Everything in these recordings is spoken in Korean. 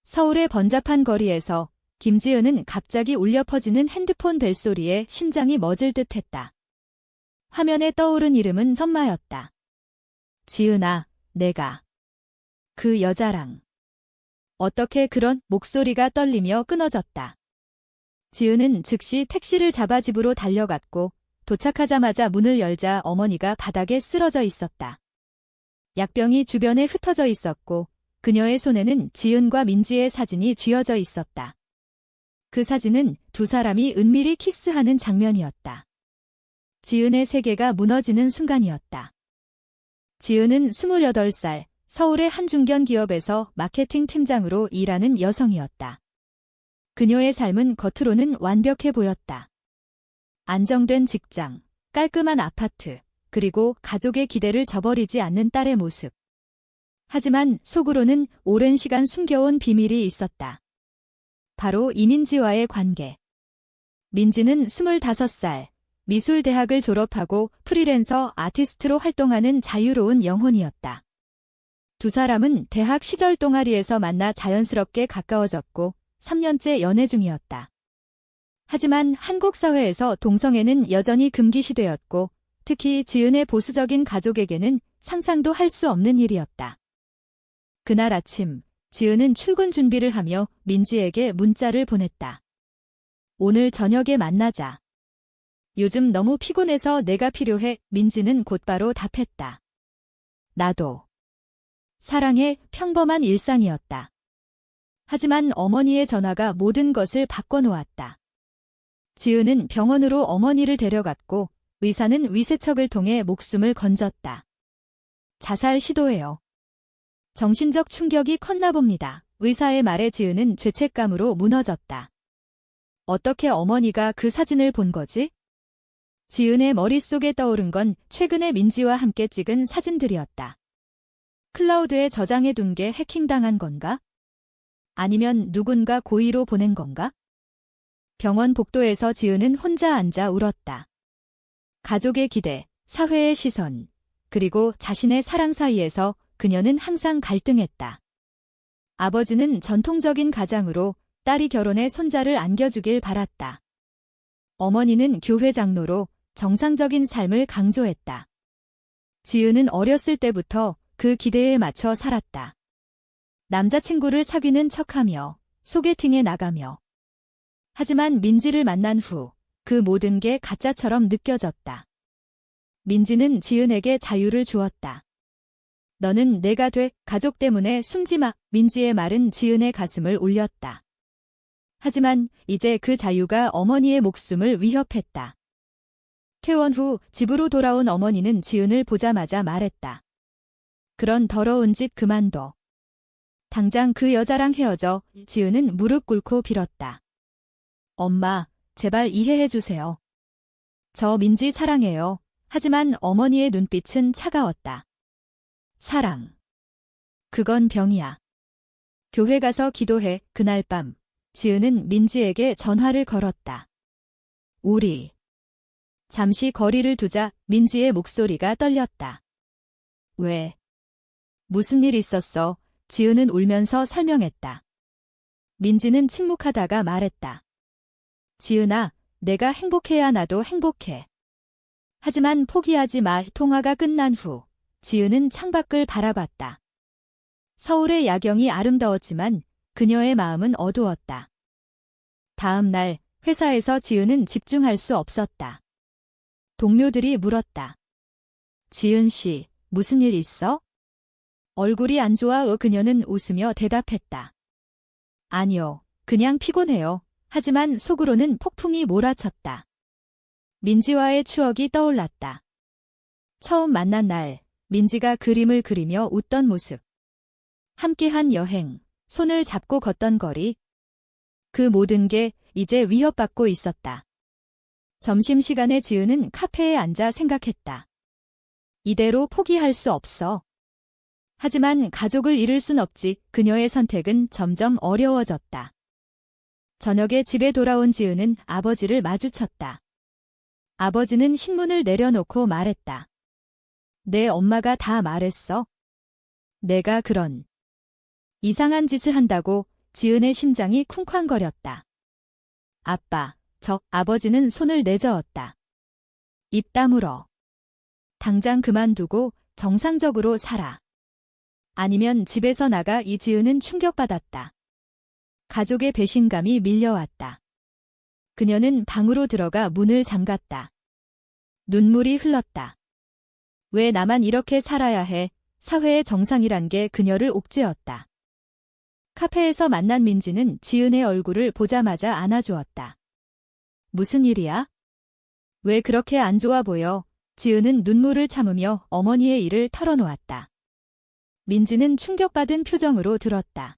서울의 번잡한 거리에서 김지은은 갑자기 울려 퍼지는 핸드폰 벨소리에 심장이 멎을 듯했다. 화면에 떠오른 이름은 선마였다. 지은아, 내가 그 여자랑. 어떻게 그런 목소리가 떨리며 끊어졌다. 지은은 즉시 택시를 잡아 집으로 달려갔고 도착하자마자 문을 열자 어머니가 바닥에 쓰러져 있었다. 약병이 주변에 흩어져 있었고 그녀의 손에는 지은과 민지의 사진이 쥐어져 있었다. 그 사진은 두 사람이 은밀히 키스하는 장면이었다. 지은의 세계가 무너지는 순간이었다. 지은은 28살, 서울의 한 중견 기업에서 마케팅 팀장으로 일하는 여성이었다. 그녀의 삶은 겉으로는 완벽해 보였다. 안정된 직장, 깔끔한 아파트, 그리고 가족의 기대를 저버리지 않는 딸의 모습. 하지만 속으로는 오랜 시간 숨겨온 비밀이 있었다. 바로 이민지와의 관계. 민지는 25살, 미술대학을 졸업하고 프리랜서 아티스트로 활동하는 자유로운 영혼이었다. 두 사람은 대학 시절 동아리에서 만나 자연스럽게 가까워졌고 3년째 연애 중이었다. 하지만 한국 사회에서 동성애는 여전히 금기시되었고 특히 지은의 보수적인 가족에게는 상상도 할 수 없는 일이었다. 그날 아침, 지은은 출근 준비를 하며 민지에게 문자를 보냈다. 오늘 저녁에 만나자. 요즘 너무 피곤해서 내가 필요해. 민지는 곧바로 답했다. 나도. 사랑의 평범한 일상이었다. 하지만 어머니의 전화가 모든 것을 바꿔놓았다. 지은은 병원으로 어머니를 데려갔고 의사는 위세척을 통해 목숨을 건졌다. 자살 시도예요. 정신적 충격이 컸나 봅니다. 의사의 말에 지은은 죄책감으로 무너졌다. 어떻게 어머니가 그 사진을 본 거지? 지은의 머릿속에 떠오른 건 최근에 민지와 함께 찍은 사진들이었다. 클라우드에 저장해둔 게 해킹당한 건가? 아니면 누군가 고의로 보낸 건가? 병원 복도에서 지은은 혼자 앉아 울었다. 가족의 기대, 사회의 시선, 그리고 자신의 사랑 사이에서 그녀는 항상 갈등했다. 아버지는 전통적인 가장으로 딸이 결혼해 손자를 안겨주길 바랐다. 어머니는 교회 장로로 정상적인 삶을 강조했다. 지은은 어렸을 때부터 그 기대에 맞춰 살았다. 남자친구를 사귀는 척하며 소개팅에 나가며. 하지만 민지를 만난 후 그 모든 게 가짜처럼 느껴졌다. 민지는 지은에게 자유를 주었다. 너는 내가 돼. 가족 때문에 숨지 마. 민지의 말은 지은의 가슴을 울렸다. 하지만 이제 그 자유가 어머니의 목숨을 위협했다. 퇴원 후 집으로 돌아온 어머니는 지은을 보자마자 말했다. 그런 더러운 짓 그만둬. 당장 그 여자랑 헤어져. 지은은 무릎 꿇고 빌었다. 엄마, 제발 이해해 주세요. 저 민지 사랑해요. 하지만 어머니의 눈빛은 차가웠다. 사랑. 그건 병이야. 교회 가서 기도해. 그날 밤, 지은은 민지에게 전화를 걸었다. 우리. 잠시 거리를 두자 민지의 목소리가 떨렸다. 왜? 무슨 일 있었어? 지은은 울면서 설명했다. 민지는 침묵하다가 말했다. 지은아, 내가 행복해야 나도 행복해. 하지만 포기하지 마. 통화가 끝난 후 지은은 창밖을 바라봤다. 서울의 야경이 아름다웠지만 그녀의 마음은 어두웠다. 다음 날 회사에서 지은은 집중할 수 없었다. 동료들이 물었다. 지은 씨, 무슨 일 있어? 얼굴이 안 좋아. 그녀는 웃으며 대답했다. 아니요, 그냥 피곤해요. 하지만 속으로는 폭풍이 몰아쳤다. 민지와의 추억이 떠올랐다. 처음 만난 날, 민지가 그림을 그리며 웃던 모습. 함께한 여행, 손을 잡고 걷던 거리. 그 모든 게 이제 위협받고 있었다. 점심시간에 지은은 카페에 앉아 생각했다. 이대로 포기할 수 없어. 하지만 가족을 잃을 순 없지. 그녀의 선택은 점점 어려워졌다. 저녁에 집에 돌아온 지은은 아버지를 마주쳤다. 아버지는 신문을 내려놓고 말했다. 내 엄마가 다 말했어. 내가 그런 이상한 짓을 한다고. 지은의 심장이 쿵쾅거렸다. 아빠, 아버지는 손을 내저었다. 입 다물어. 당장 그만두고 정상적으로 살아. 아니면 집에서 나가. 이지은은 충격받았다. 가족의 배신감이 밀려왔다. 그녀는 방으로 들어가 문을 잠갔다. 눈물이 흘렀다. 왜 나만 이렇게 살아야 해? 사회의 정상이란 게 그녀를 옥죄었다. 카페에서 만난 민지는 지은의 얼굴을 보자마자 안아주었다. 무슨 일이야? 왜 그렇게 안 좋아 보여? 지은은 눈물을 참으며 어머니의 일을 털어놓았다. 민지는 충격받은 표정으로 들었다.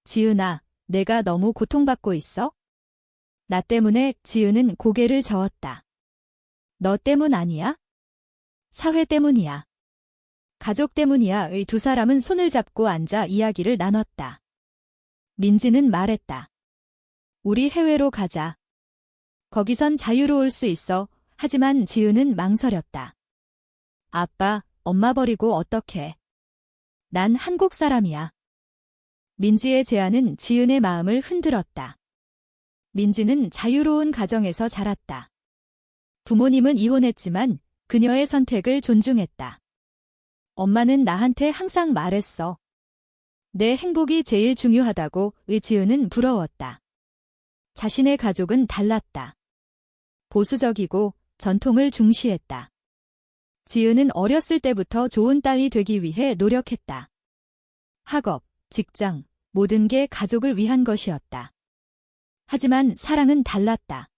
지은아, 내가 너무 고통받고 있어? 나 때문에. 지은은 고개를 저었다. 너 때문 아니야? 사회 때문이야. 가족 때문이야. 의 두 사람은 손을 잡고 앉아 이야기를 나눴다. 민지는 말했다. 우리 해외로 가자. 거기선 자유로울 수 있어. 하지만 지은은 망설였다. 아빠, 엄마 버리고 어떡해. 난 한국 사람이야. 민지의 제안은 지은의 마음을 흔들었다. 민지는 자유로운 가정에서 자랐다. 부모님은 이혼했지만 그녀의 선택을 존중했다. 엄마는 나한테 항상 말했어. 내 행복이 제일 중요하다고. 지은은 부러웠다. 자신의 가족은 달랐다. 보수적이고 전통을 중시했다. 지은은 어렸을 때부터 좋은 딸이 되기 위해 노력했다. 학업, 직장, 모든 게 가족을 위한 것이었다. 하지만 사랑은 달랐다.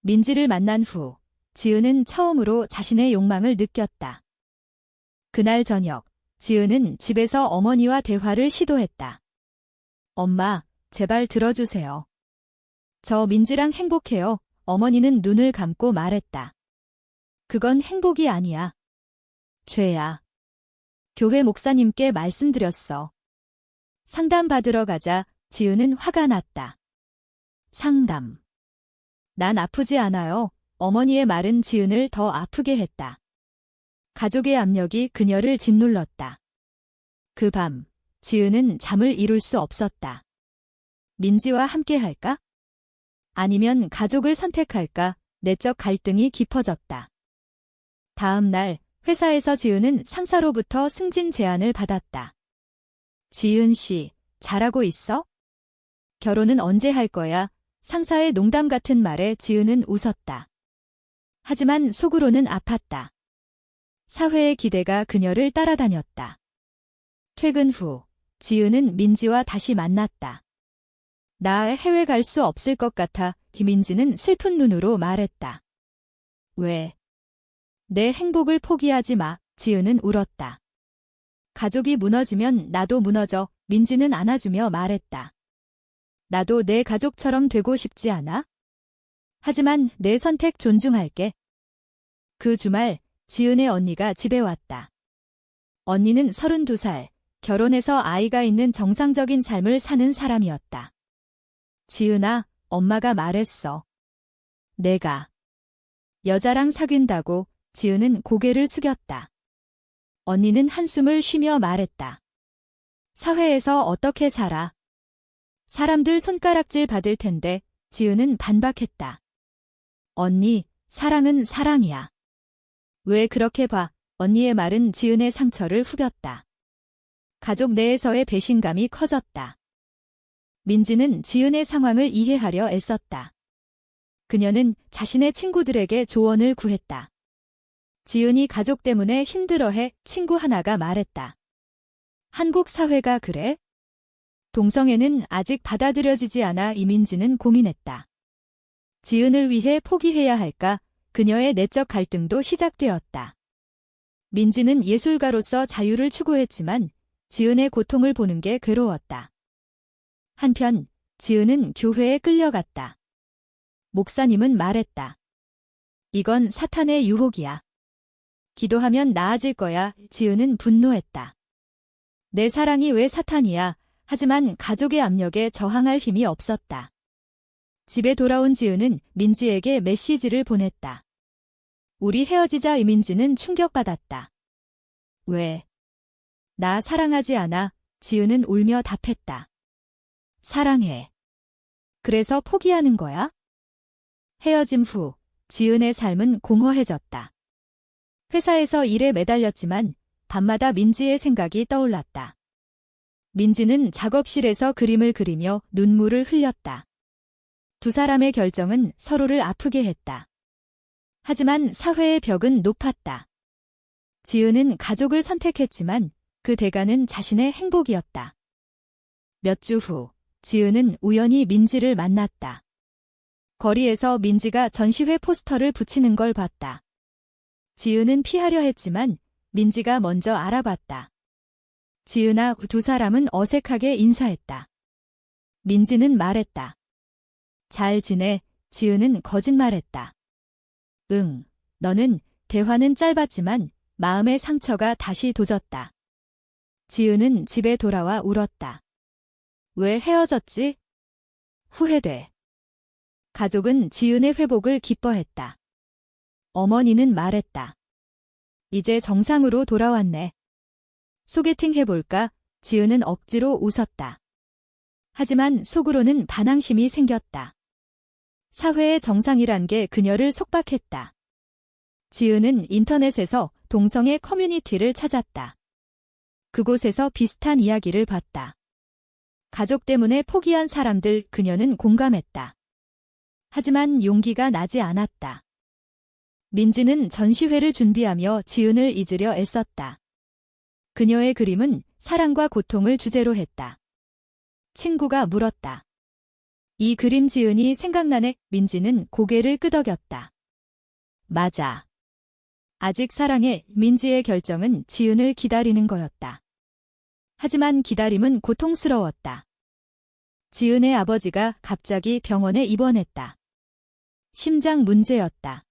민지를 만난 후 지은은 처음으로 자신의 욕망을 느꼈다. 그날 저녁, 지은은 집에서 어머니와 대화를 시도했다. 엄마, 제발 들어주세요. 저 민지랑 행복해요. 어머니는 눈을 감고 말했다. 그건 행복이 아니야. 죄야. 교회 목사님께 말씀드렸어. 상담 받으러 가자. 지은은 화가 났다. 상담. 난 아프지 않아요. 어머니의 말은 지은을 더 아프게 했다. 가족의 압력이 그녀를 짓눌렀다. 그 밤, 지은은 잠을 이룰 수 없었다. 민지와 함께 할까? 아니면 가족을 선택할까? 내적 갈등이 깊어졌다. 다음 날, 회사에서 지은은 상사로부터 승진 제안을 받았다. 지은 씨, 잘하고 있어? 결혼은 언제 할 거야? 상사의 농담 같은 말에 지은은 웃었다. 하지만 속으로는 아팠다. 사회의 기대가 그녀를 따라다녔다. 퇴근 후, 지은은 민지와 다시 만났다. 나 해외 갈 수 없을 것 같아. 김민지는 슬픈 눈으로 말했다. 왜? 내 행복을 포기하지 마. 지은은 울었다. 가족이 무너지면 나도 무너져. 민지는 안아주며 말했다. 나도 내 가족처럼 되고 싶지 않아? 하지만 내 선택 존중할게. 그 주말, 지은의 언니가 집에 왔다. 언니는 32살, 결혼해서 아이가 있는 정상적인 삶을 사는 사람이었다. 지은아, 엄마가 말했어. 내가 여자랑 사귄다고. 지은은 고개를 숙였다. 언니는 한숨을 쉬며 말했다. 사회에서 어떻게 살아? 사람들 손가락질 받을 텐데. 지은은 반박했다. 언니, 사랑은 사랑이야. 왜 그렇게 봐? 언니의 말은 지은의 상처를 후볐다. 가족 내에서의 배신감이 커졌다. 민지는 지은의 상황을 이해하려 애썼다. 그녀는 자신의 친구들에게 조언을 구했다. 지은이 가족 때문에 힘들어해. 친구 하나가 말했다. 한국 사회가 그래? 동성애는 아직 받아들여지지 않아. 이민지는 고민했다. 지은을 위해 포기해야 할까? 그녀의 내적 갈등도 시작되었다. 민지는 예술가로서 자유를 추구했지만 지은의 고통을 보는 게 괴로웠다. 한편 지은은 교회에 끌려갔다. 목사님은 말했다. 이건 사탄의 유혹이야. 기도하면 나아질 거야. 지은은 분노했다. 내 사랑이 왜 사탄이야? 하지만 가족의 압력에 저항할 힘이 없었다. 집에 돌아온 지은은 민지에게 메시지를 보냈다. 우리 헤어지자. 이민지는 충격받았다. 왜? 나 사랑하지 않아. 지은은 울며 답했다. 사랑해. 그래서 포기하는 거야? 헤어짐 후 지은의 삶은 공허해졌다. 회사에서 일에 매달렸지만 밤마다 민지의 생각이 떠올랐다. 민지는 작업실에서 그림을 그리며 눈물을 흘렸다. 두 사람의 결정은 서로를 아프게 했다. 하지만 사회의 벽은 높았다. 지은은 가족을 선택했지만 그 대가는 자신의 행복이었다. 몇 주 후, 지은은 우연히 민지를 만났다. 거리에서 민지가 전시회 포스터를 붙이는 걸 봤다. 지은은 피하려 했지만 민지가 먼저 알아봤다. 지은아, 두 사람은 어색하게 인사했다. 민지는 말했다. 잘 지내? 지은은 거짓말했다. 응, 너는. 대화는 짧았지만 마음의 상처가 다시 돋았다. 지은은 집에 돌아와 울었다. 왜 헤어졌지? 후회돼. 가족은 지은의 회복을 기뻐했다. 어머니는 말했다. 이제 정상으로 돌아왔네. 소개팅 해볼까? 지은은 억지로 웃었다. 하지만 속으로는 반항심이 생겼다. 사회의 정상이란 게 그녀를 속박했다. 지은은 인터넷에서 동성애 커뮤니티를 찾았다. 그곳에서 비슷한 이야기를 봤다. 가족 때문에 포기한 사람들, 그녀는 공감했다. 하지만 용기가 나지 않았다. 민지는 전시회를 준비하며 지은을 잊으려 애썼다. 그녀의 그림은 사랑과 고통을 주제로 했다. 친구가 물었다. 이 그림 지은이 생각나네? 민지는 고개를 끄덕였다. 맞아. 아직 사랑해. 민지의 결정은 지은을 기다리는 거였다. 하지만 기다림은 고통스러웠다. 지은의 아버지가 갑자기 병원에 입원했다. 심장 문제였다.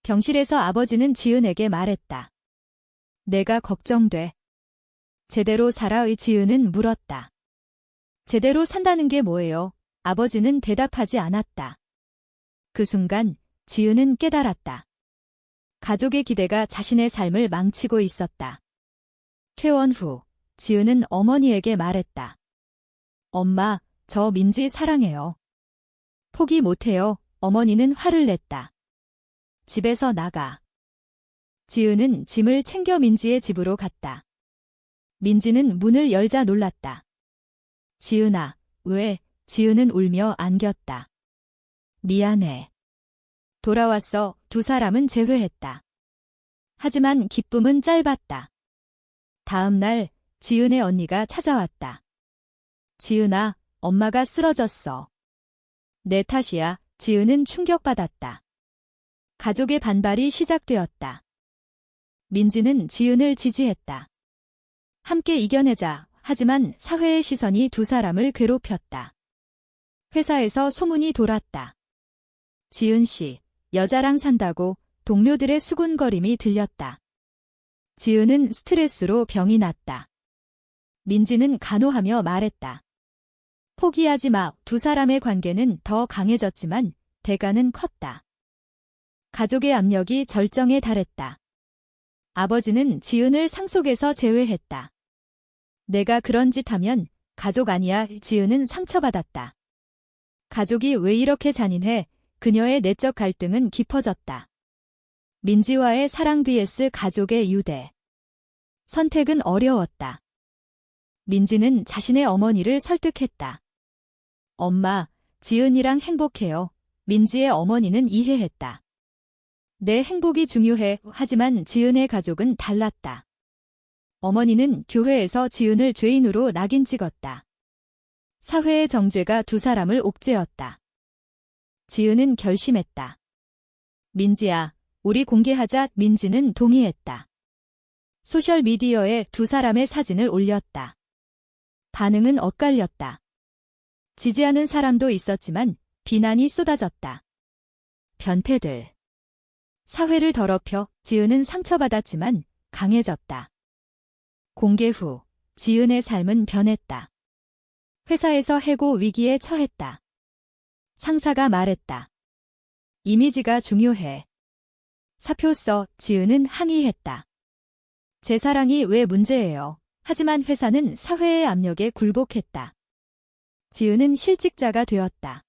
병실에서 아버지는 지은에게 말했다. 내가 걱정돼. 제대로 살아? 지은은 물었다. 제대로 산다는 게 뭐예요? 아버지는 대답하지 않았다. 그 순간 지은은 깨달았다. 가족의 기대가 자신의 삶을 망치고 있었다. 퇴원 후 지은은 어머니에게 말했다. 엄마, 저 민지 사랑해요. 포기 못해요. 어머니는 화를 냈다. 집에서 나가. 지은은 짐을 챙겨 민지의 집으로 갔다. 민지는 문을 열자 놀랐다. 지은아, 왜? 지은은 울며 안겼다. 미안해. 돌아왔어. 두 사람은 재회했다. 하지만 기쁨은 짧았다. 다음 날 지은의 언니가 찾아왔다. 지은아, 엄마가 쓰러졌어. 내 탓이야. 지은은 충격받았다. 가족의 반발이 시작되었다. 민지는 지은을 지지했다. 함께 이겨내자. 하지만 사회의 시선이 두 사람을 괴롭혔다. 회사에서 소문이 돌았다. 지은 씨, 여자랑 산다고. 동료들의 수군거림이 들렸다. 지은은 스트레스로 병이 났다. 민지는 간호하며 말했다. 포기하지 마. 두 사람의 관계는 더 강해졌지만 대가는 컸다. 가족의 압력이 절정에 달했다. 아버지는 지은을 상속에서 제외했다. 내가 그런 짓 하면 가족 아니야. 지은은 상처받았다. 가족이 왜 이렇게 잔인해? 그녀의 내적 갈등은 깊어졌다. 민지와의 사랑 vs 가족의 유대. 선택은 어려웠다. 민지는 자신의 어머니를 설득했다. 엄마, 지은이랑 행복해요. 민지의 어머니는 이해했다. 내 행복이 중요해. 하지만 지은의 가족은 달랐다. 어머니는 교회에서 지은을 죄인으로 낙인 찍었다. 사회의 정죄가 두 사람을 옥죄었다. 지은은 결심했다. 민지야, 우리 공개하자. 민지는 동의했다. 소셜미디어에 두 사람의 사진을 올렸다. 반응은 엇갈렸다. 지지하는 사람도 있었지만 비난이 쏟아졌다. 변태들. 사회를 더럽혀. 지은은 상처받았지만 강해졌다. 공개 후 지은의 삶은 변했다. 회사에서 해고 위기에 처했다. 상사가 말했다. 이미지가 중요해. 사표 써. 지은은 항의했다. 제 사랑이 왜 문제예요? 하지만 회사는 사회의 압력에 굴복했다. 지은은 실직자가 되었다.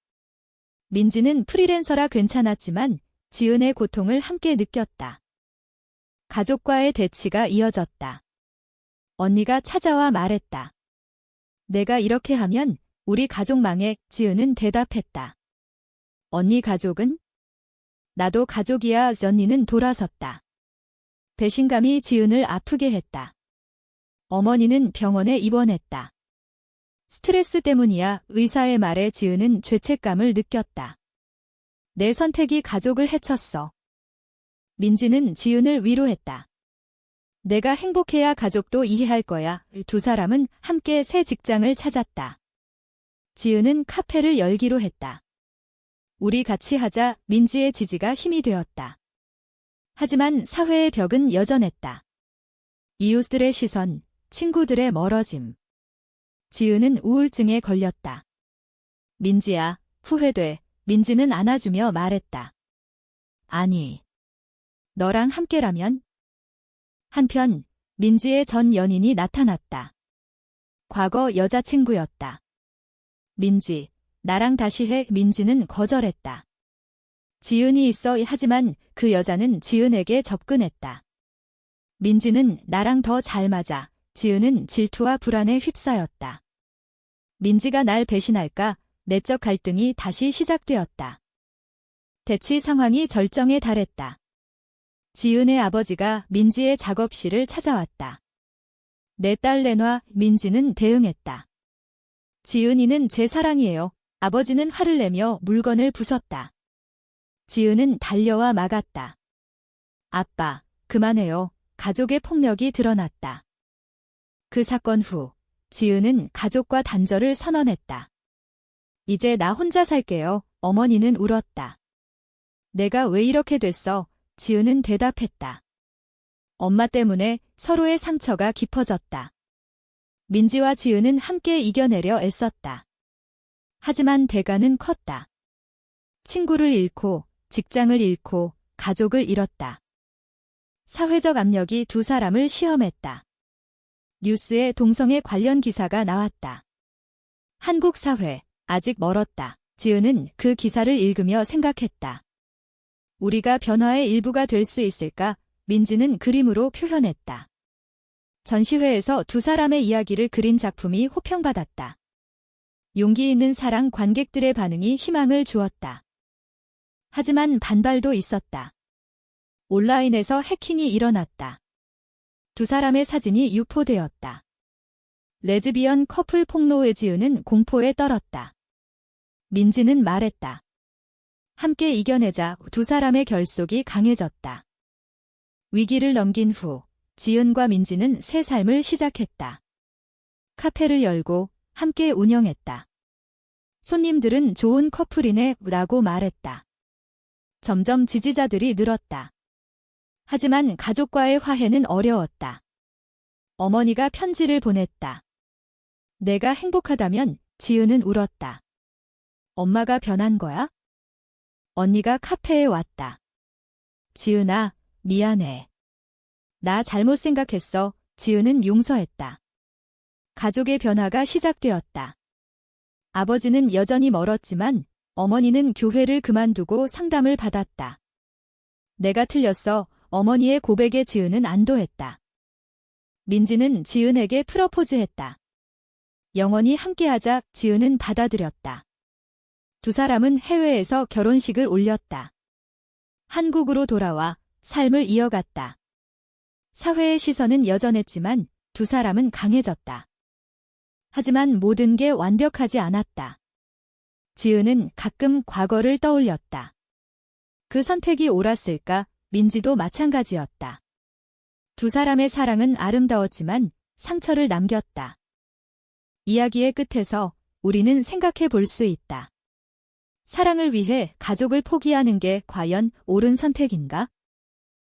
민지는 프리랜서라 괜찮았지만 지은의 고통을 함께 느꼈다. 가족과의 대치가 이어졌다. 언니가 찾아와 말했다. 내가 이렇게 하면 우리 가족 망해. 지은은 대답했다. 언니 가족은? 나도 가족이야. 언니는 돌아섰다. 배신감이 지은을 아프게 했다. 어머니는 병원에 입원했다. 스트레스 때문이야. 의사의 말에 지은은 죄책감을 느꼈다. 내 선택이 가족을 해쳤어. 민지는 지은을 위로했다. 내가 행복해야 가족도 이해할 거야. 두 사람은 함께 새 직장을 찾았다. 지은은 카페를 열기로 했다. 우리 같이 하자. 민지의 지지가 힘이 되었다. 하지만 사회의 벽은 여전했다. 이웃들의 시선, 친구들의 멀어짐. 지은은 우울증에 걸렸다. 민지야, 후회돼. 민지는 안아주며 말했다. 아니, 너랑 함께라면? 한편 민지의 전 연인이 나타났다. 과거 여자친구였다. 민지, 나랑 다시 해. 민지는 거절했다. 지은이 있어. 하지만 그 여자는 지은에게 접근했다. 민지는 나랑 더 잘 맞아. 지은은 질투와 불안에 휩싸였다. 민지가 날 배신할까? 내적 갈등이 다시 시작되었다. 대치 상황이 절정에 달했다. 지은의 아버지가 민지의 작업실을 찾아왔다. 내 딸 내놔. 민지는 대응했다. 지은이는 제 사랑이에요. 아버지는 화를 내며 물건을 부쉈다. 지은은 달려와 막았다. 아빠, 그만해요. 가족의 폭력이 드러났다. 그 사건 후 지은은 가족과 단절을 선언했다. 이제 나 혼자 살게요. 어머니는 울었다. 내가 왜 이렇게 됐어? 지은은 대답했다. 엄마 때문에. 서로의 상처가 깊어졌다. 민지와 지은은 함께 이겨내려 애썼다. 하지만 대가는 컸다. 친구를 잃고, 직장을 잃고, 가족을 잃었다. 사회적 압력이 두 사람을 시험했다. 뉴스에 동성애 관련 기사가 나왔다. 한국 사회, 아직 멀었다. 지은은 그 기사를 읽으며 생각했다. 우리가 변화의 일부가 될 수 있을까? 민지는 그림으로 표현했다. 전시회에서 두 사람의 이야기를 그린 작품이 호평받았다. 용기 있는 사랑. 관객들의 반응이 희망을 주었다. 하지만 반발도 있었다. 온라인에서 해킹이 일어났다. 두 사람의 사진이 유포되었다. 레즈비언 커플 폭로에 지은은 공포에 떨었다. 민지는 말했다. 함께 이겨내자. 두 사람의 결속이 강해졌다. 위기를 넘긴 후 지은과 민지는 새 삶을 시작했다. 카페를 열고 함께 운영했다. 손님들은 좋은 커플이네 라고 말했다. 점점 지지자들이 늘었다. 하지만 가족과의 화해는 어려웠다. 어머니가 편지를 보냈다. 내가 행복하다면. 지은은 울었다. 엄마가 변한 거야? 언니가 카페에 왔다. 지은아, 미안해. 나 잘못 생각했어. 지은은 용서했다. 가족의 변화가 시작되었다. 아버지는 여전히 멀었지만 어머니는 교회를 그만두고 상담을 받았다. 내가 틀렸어. 어머니의 고백에 지은은 안도했다. 민지는 지은에게 프러포즈했다. 영원히 함께하자. 지은은 받아들였다. 두 사람은 해외에서 결혼식을 올렸다. 한국으로 돌아와 삶을 이어갔다. 사회의 시선은 여전했지만 두 사람은 강해졌다. 하지만 모든 게 완벽하지 않았다. 지은은 가끔 과거를 떠올렸다. 그 선택이 옳았을까? 민지도 마찬가지였다. 두 사람의 사랑은 아름다웠지만 상처를 남겼다. 이야기의 끝에서 우리는 생각해 볼 수 있다. 사랑을 위해 가족을 포기하는 게 과연 옳은 선택인가?